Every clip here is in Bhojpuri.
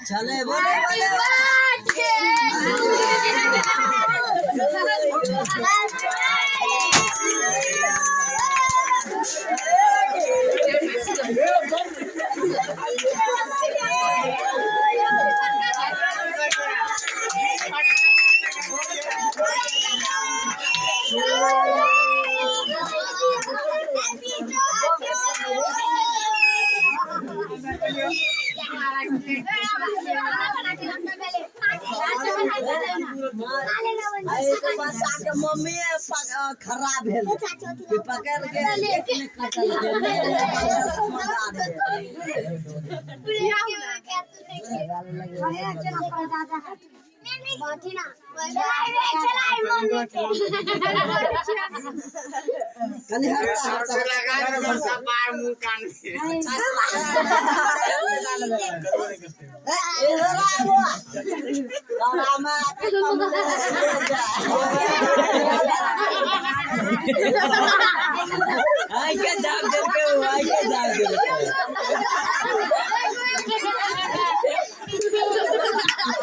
चले बोले मम्मी खराब है पकड़ के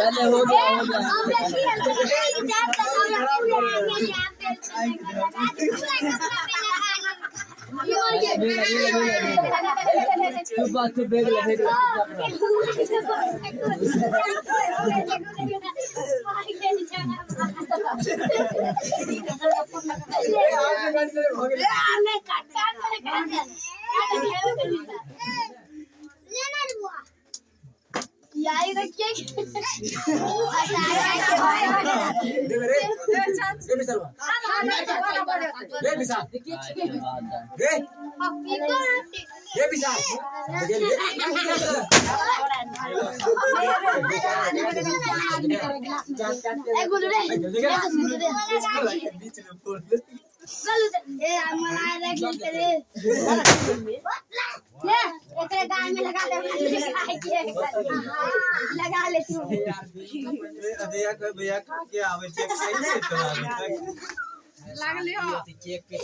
चले हो गया लगा ले भैया के आवश्यक लागले हो केक के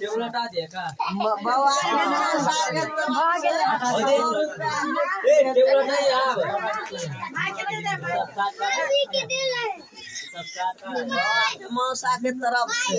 टेबल हटा दे का बाबा के नाम स्वागत ए टेबल नहीं आव मौसा के तरफ से